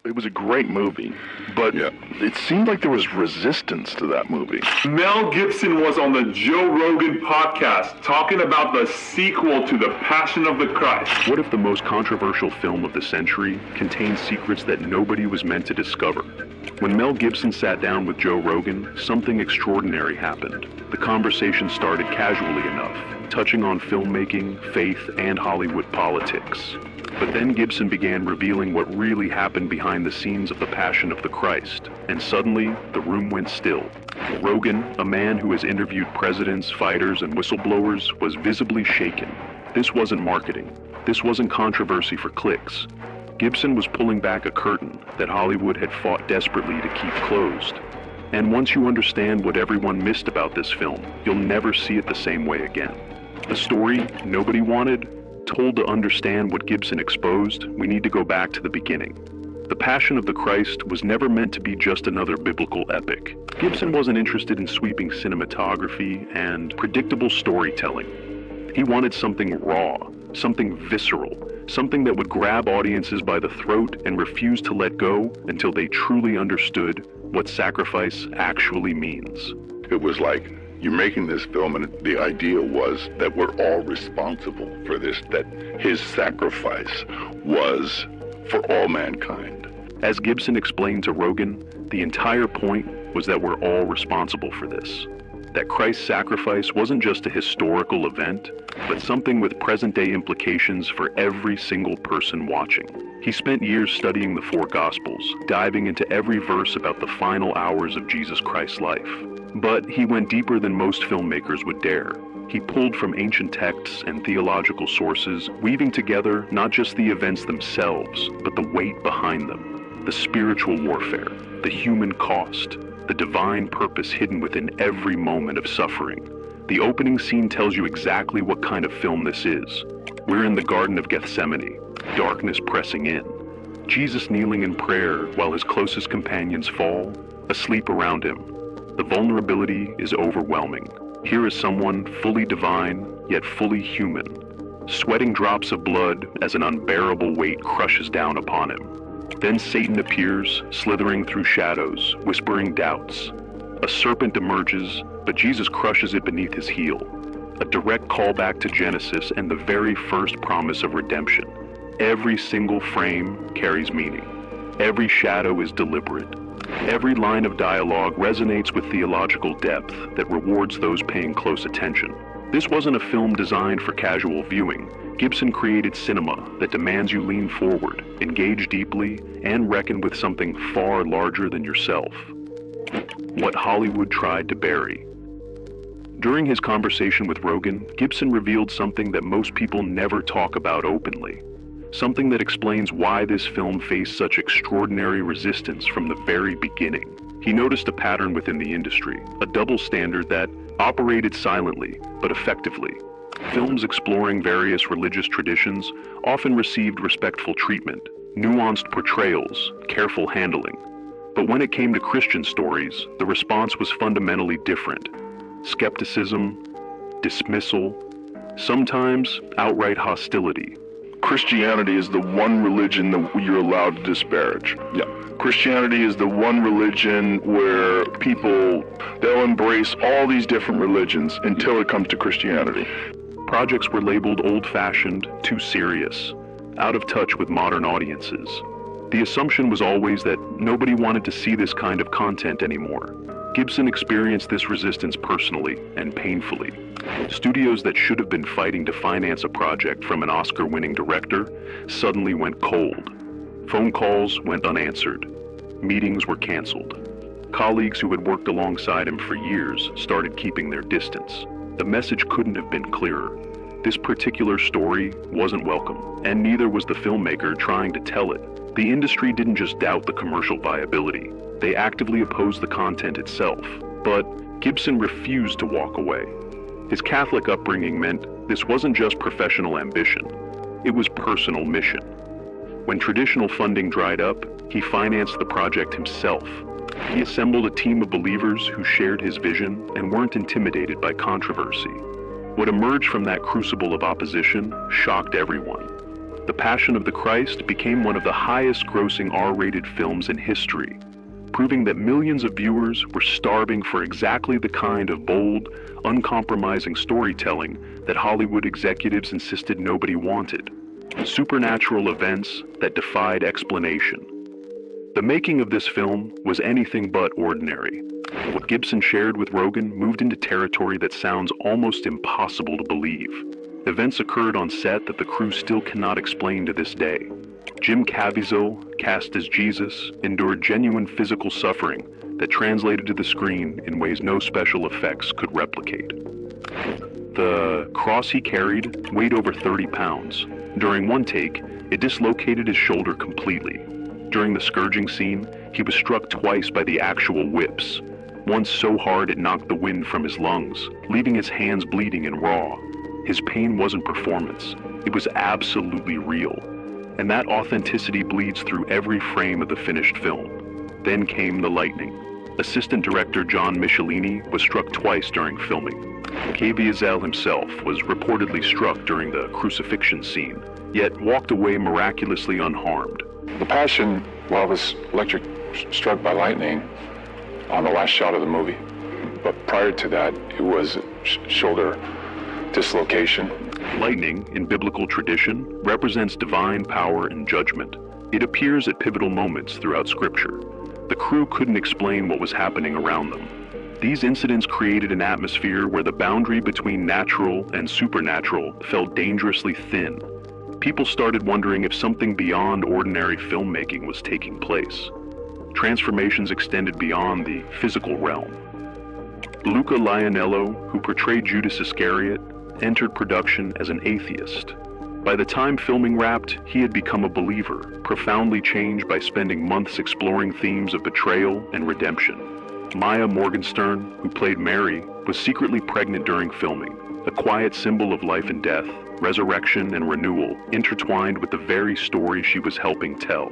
It was a great movie, but it seemed like there was resistance to that movie. Mel Gibson was on the Joe Rogan podcast talking about the sequel to The Passion of the Christ. What if the most controversial film of the century contained secrets that nobody was meant to discover? When Mel Gibson sat down with Joe Rogan, something extraordinary happened. The conversation started casually enough, touching on filmmaking, faith, and Hollywood politics. But then Gibson began revealing what really happened behind the scenes of The Passion of the Christ, and suddenly, the room went still. Rogan, a man who has interviewed presidents, fighters, and whistleblowers, was visibly shaken. This wasn't marketing. This wasn't controversy for clicks. Gibson was pulling back a curtain that Hollywood had fought desperately to keep closed. And once you understand what everyone missed about this film, you'll never see it the same way again. A story nobody wanted, told. To understand what Gibson exposed, we need to go back to the beginning. The Passion of the Christ was never meant to be just another biblical epic. Gibson wasn't interested in sweeping cinematography and predictable storytelling. He wanted something raw, something visceral, something that would grab audiences by the throat and refuse to let go until they truly understood what sacrifice actually means. It was like, you're making this film, and the idea was that we're all responsible for this, that his sacrifice was for all mankind. As Gibson explained to Rogan, the entire point was that we're all responsible for this. That Christ's sacrifice wasn't just a historical event, but something with present-day implications for every single person watching. He spent years studying the four Gospels, diving into every verse about the final hours of Jesus Christ's life. But he went deeper than most filmmakers would dare. He pulled from ancient texts and theological sources, weaving together not just the events themselves, but the weight behind them, the spiritual warfare, the human cost, the divine purpose hidden within every moment of suffering. The opening scene tells you exactly what kind of film this is. We're in the Garden of Gethsemane, darkness pressing in. Jesus kneeling in prayer while his closest companions fall, asleep around him. The vulnerability is overwhelming. Here is someone fully divine, yet fully human, sweating drops of blood as an unbearable weight crushes down upon him. Then Satan appears, slithering through shadows, whispering doubts. A serpent emerges, but Jesus crushes it beneath his heel. A direct callback to Genesis and the very first promise of redemption. Every single frame carries meaning. Every shadow is deliberate. Every line of dialogue resonates with theological depth that rewards those paying close attention. This wasn't a film designed for casual viewing. Gibson created cinema that demands you lean forward, engage deeply, and reckon with something far larger than yourself. What Hollywood tried to bury. During his conversation with Rogan, Gibson revealed something that most people never talk about openly. Something that explains why this film faced such extraordinary resistance from the very beginning. He noticed a pattern within the industry, a double standard that operated silently but effectively. Films exploring various religious traditions often received respectful treatment, nuanced portrayals, careful handling. But when it came to Christian stories, the response was fundamentally different. Skepticism, dismissal, sometimes outright hostility. Christianity is the one religion that you're allowed to disparage. Yeah. Christianity is the one religion where they'll embrace all these different religions until it comes to Christianity. Projects were labeled old-fashioned, too serious, out of touch with modern audiences. The assumption was always that nobody wanted to see this kind of content anymore. Gibson experienced this resistance personally and painfully. Studios that should have been fighting to finance a project from an Oscar-winning director suddenly went cold. Phone calls went unanswered. Meetings were canceled. Colleagues who had worked alongside him for years started keeping their distance. The message couldn't have been clearer. This particular story wasn't welcome, and neither was the filmmaker trying to tell it. The industry didn't just doubt the commercial viability. They actively opposed the content itself. But Gibson refused to walk away. His Catholic upbringing meant this wasn't just professional ambition. It was personal mission. When traditional funding dried up, he financed the project himself. He assembled a team of believers who shared his vision and weren't intimidated by controversy. What emerged from that crucible of opposition shocked everyone. The Passion of the Christ became one of the highest-grossing R-rated films in history, proving that millions of viewers were starving for exactly the kind of bold, uncompromising storytelling that Hollywood executives insisted nobody wanted. Supernatural events that defied explanation. The making of this film was anything but ordinary. What Gibson shared with Rogan moved into territory that sounds almost impossible to believe. Events occurred on set that the crew still cannot explain to this day. Jim Caviezel, cast as Jesus, endured genuine physical suffering that translated to the screen in ways no special effects could replicate. The cross he carried weighed over 30 pounds. During one take, it dislocated his shoulder completely. During the scourging scene, he was struck twice by the actual whips, once so hard it knocked the wind from his lungs, leaving his hands bleeding and raw. His pain wasn't performance, it was absolutely real. And that authenticity bleeds through every frame of the finished film. Then came the lightning. Assistant director John Michelini was struck twice during filming. Caviezel himself was reportedly struck during the crucifixion scene, yet walked away miraculously unharmed. The Passion, well, was struck by lightning on the last shot of the movie. But prior to that, it was shoulder dislocation. Lightning, in biblical tradition, represents divine power and judgment. It appears at pivotal moments throughout Scripture. The crew couldn't explain what was happening around them. These incidents created an atmosphere where the boundary between natural and supernatural felt dangerously thin. People started wondering if something beyond ordinary filmmaking was taking place. Transformations extended beyond the physical realm. Luca Lionello, who portrayed Judas Iscariot, entered production as an atheist. By the time filming wrapped, he had become a believer, profoundly changed by spending months exploring themes of betrayal and redemption. Maya Morgenstern, who played Mary, was secretly pregnant during filming, a quiet symbol of life and death, resurrection and renewal, intertwined with the very story she was helping tell.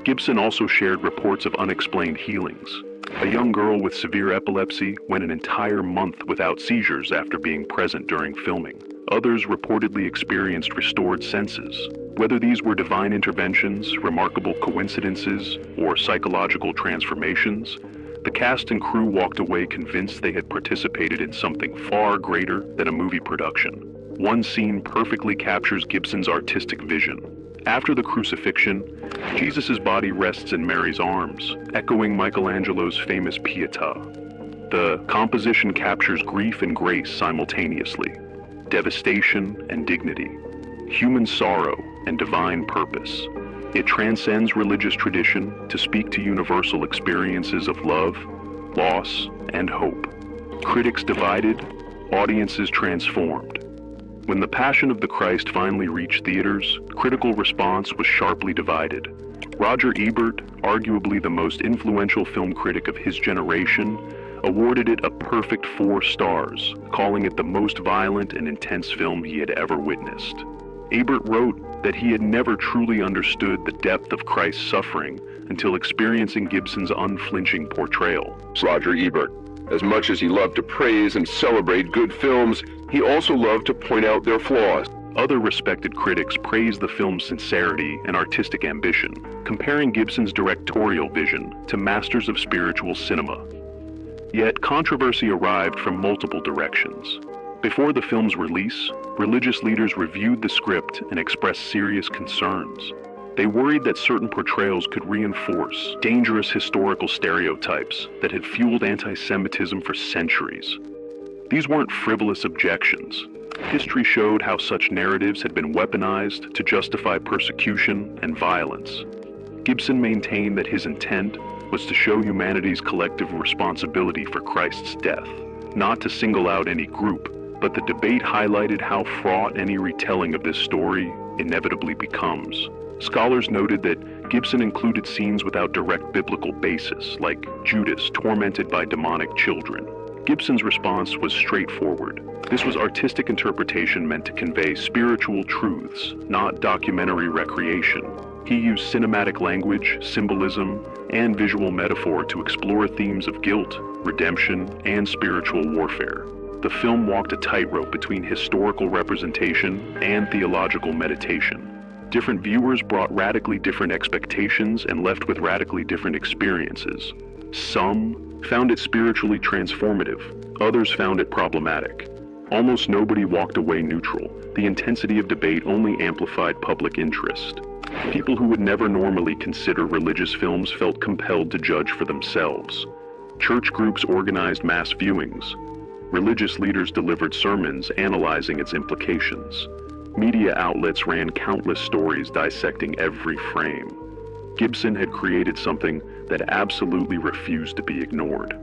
Gibson also shared reports of unexplained healings. A young girl with severe epilepsy went an entire month without seizures after being present during filming. Others reportedly experienced restored senses. Whether these were divine interventions, remarkable coincidences, or psychological transformations, the cast and crew walked away convinced they had participated in something far greater than a movie production. One scene perfectly captures Gibson's artistic vision. After the crucifixion, Jesus' body rests in Mary's arms, echoing Michelangelo's famous Pietà. The composition captures grief and grace simultaneously, devastation and dignity, human sorrow and divine purpose. It transcends religious tradition to speak to universal experiences of love, loss, and hope. Critics divided, audiences transformed. When The Passion of the Christ finally reached theaters, critical response was sharply divided. Roger Ebert, arguably the most influential film critic of his generation, awarded it a perfect 4 stars, calling it the most violent and intense film he had ever witnessed. Ebert wrote that he had never truly understood the depth of Christ's suffering until experiencing Gibson's unflinching portrayal. Roger Ebert. As much as he loved to praise and celebrate good films, he also loved to point out their flaws. Other respected critics praised the film's sincerity and artistic ambition, comparing Gibson's directorial vision to masters of spiritual cinema. Yet controversy arrived from multiple directions. Before the film's release, religious leaders reviewed the script and expressed serious concerns. They worried that certain portrayals could reinforce dangerous historical stereotypes that had fueled anti-Semitism for centuries. These weren't frivolous objections. History showed how such narratives had been weaponized to justify persecution and violence. Gibson maintained that his intent was to show humanity's collective responsibility for Christ's death, not to single out any group, but the debate highlighted how fraught any retelling of this story inevitably becomes. Scholars noted that Gibson included scenes without direct biblical basis, like Judas tormented by demonic children. Gibson's response was straightforward. This was artistic interpretation meant to convey spiritual truths, not documentary recreation. He used cinematic language, symbolism, and visual metaphor to explore themes of guilt, redemption, and spiritual warfare. The film walked a tightrope between historical representation and theological meditation. Different viewers brought radically different expectations and left with radically different experiences. Some found it spiritually transformative, others found it problematic. Almost nobody walked away neutral. The intensity of debate only amplified public interest. People who would never normally consider religious films felt compelled to judge for themselves. Church groups organized mass viewings. Religious leaders delivered sermons analyzing its implications. Media outlets ran countless stories dissecting every frame. Gibson had created something that absolutely refused to be ignored.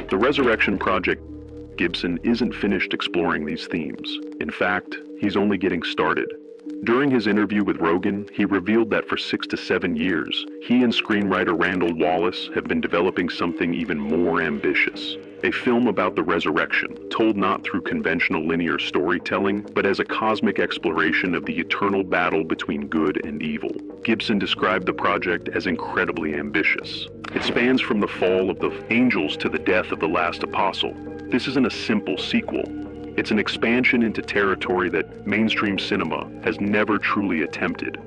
The Resurrection Project. Gibson isn't finished exploring these themes. In fact, he's only getting started. During his interview with Rogan, he revealed that for 6 to 7 years, he and screenwriter Randall Wallace have been developing something even more ambitious. A film about the resurrection, told not through conventional linear storytelling, but as a cosmic exploration of the eternal battle between good and evil. Gibson described the project as incredibly ambitious. It spans from the fall of the angels to the death of the last apostle. This isn't a simple sequel. It's an expansion into territory that mainstream cinema has never truly attempted.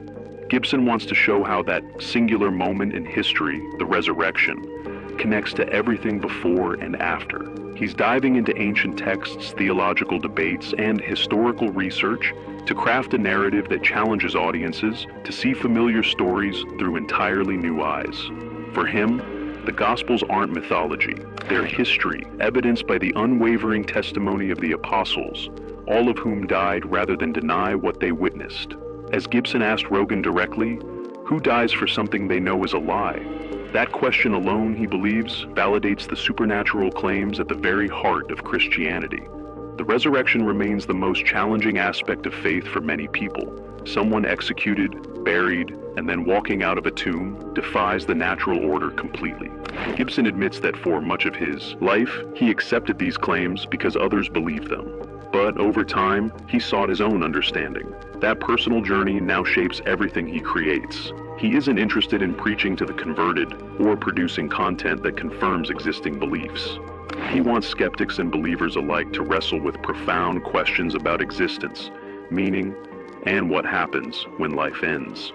Gibson wants to show how that singular moment in history, the resurrection, connects to everything before and after. He's diving into ancient texts, theological debates, and historical research to craft a narrative that challenges audiences to see familiar stories through entirely new eyes. For him, the Gospels aren't mythology. They're history, evidenced by the unwavering testimony of the apostles, all of whom died rather than deny what they witnessed. As Gibson asked Rogan directly, who dies for something they know is a lie? That question alone, he believes, validates the supernatural claims at the very heart of Christianity. The resurrection remains the most challenging aspect of faith for many people. Someone executed, buried, and then walking out of a tomb defies the natural order completely. Gibson admits that for much of his life, he accepted these claims because others believed them. But over time, he sought his own understanding. That personal journey now shapes everything he creates. He isn't interested in preaching to the converted or producing content that confirms existing beliefs. He wants skeptics and believers alike to wrestle with profound questions about existence, meaning, and what happens when life ends.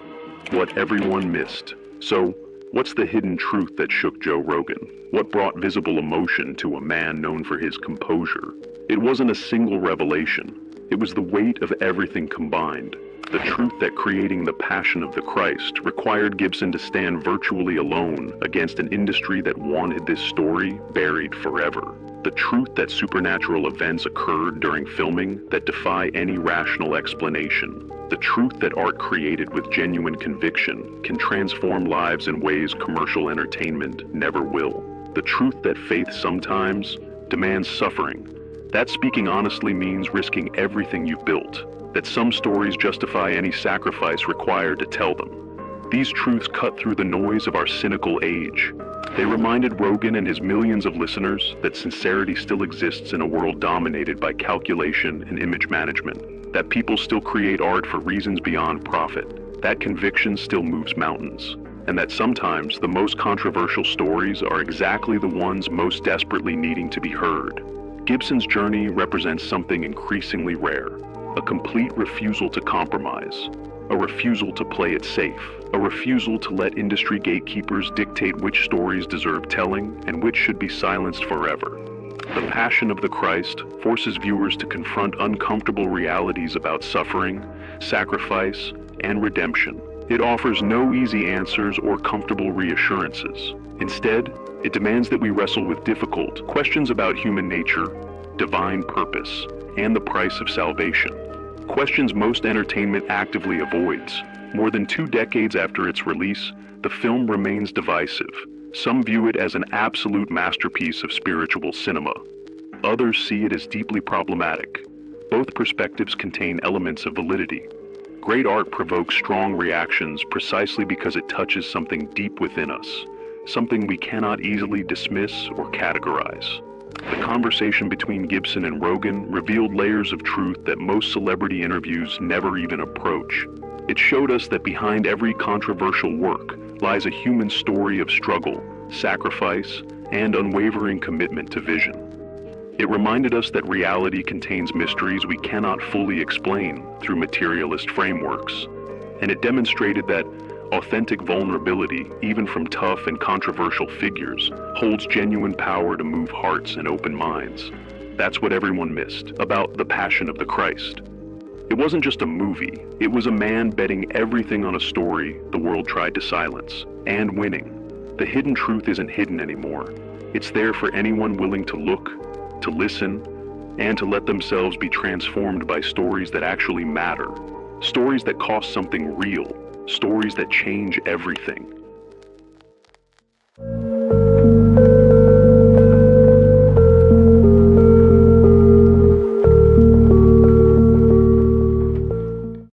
What everyone missed. So, what's the hidden truth that shook Joe Rogan? What brought visible emotion to a man known for his composure? It wasn't a single revelation. It was the weight of everything combined. The truth that creating the Passion of the Christ required Gibson to stand virtually alone against an industry that wanted this story buried forever. The truth that supernatural events occurred during filming that defy any rational explanation. The truth that art created with genuine conviction can transform lives in ways commercial entertainment never will. The truth that faith sometimes demands suffering. That speaking honestly means risking everything you've built. That some stories justify any sacrifice required to tell them. These truths cut through the noise of our cynical age. They reminded Rogan and his millions of listeners that sincerity still exists in a world dominated by calculation and image management. That people still create art for reasons beyond profit. That conviction still moves mountains. And that sometimes the most controversial stories are exactly the ones most desperately needing to be heard. Gibson's journey represents something increasingly rare. A complete refusal to compromise, a refusal to play it safe, a refusal to let industry gatekeepers dictate which stories deserve telling and which should be silenced forever. The Passion of the Christ forces viewers to confront uncomfortable realities about suffering, sacrifice, and redemption. It offers no easy answers or comfortable reassurances. Instead, it demands that we wrestle with difficult questions about human nature, divine purpose, and the price of salvation. Questions most entertainment actively avoids. More than 2 decades after its release, the film remains divisive. Some view it as an absolute masterpiece of spiritual cinema. Others see it as deeply problematic. Both perspectives contain elements of validity. Great art provokes strong reactions precisely because it touches something deep within us, something we cannot easily dismiss or categorize. The conversation between Gibson and Rogan revealed layers of truth that most celebrity interviews never even approach. It showed us that behind every controversial work lies a human story of struggle, sacrifice, and unwavering commitment to vision. It reminded us that reality contains mysteries we cannot fully explain through materialist frameworks. And it demonstrated that authentic vulnerability, even from tough and controversial figures, holds genuine power to move hearts and open minds. That's what everyone missed about The Passion of the Christ. It wasn't just a movie, it was a man betting everything on a story the world tried to silence, and winning. The hidden truth isn't hidden anymore. It's there for anyone willing to look, to listen, and to let themselves be transformed by stories that actually matter. Stories that cost something real. Stories that change everything.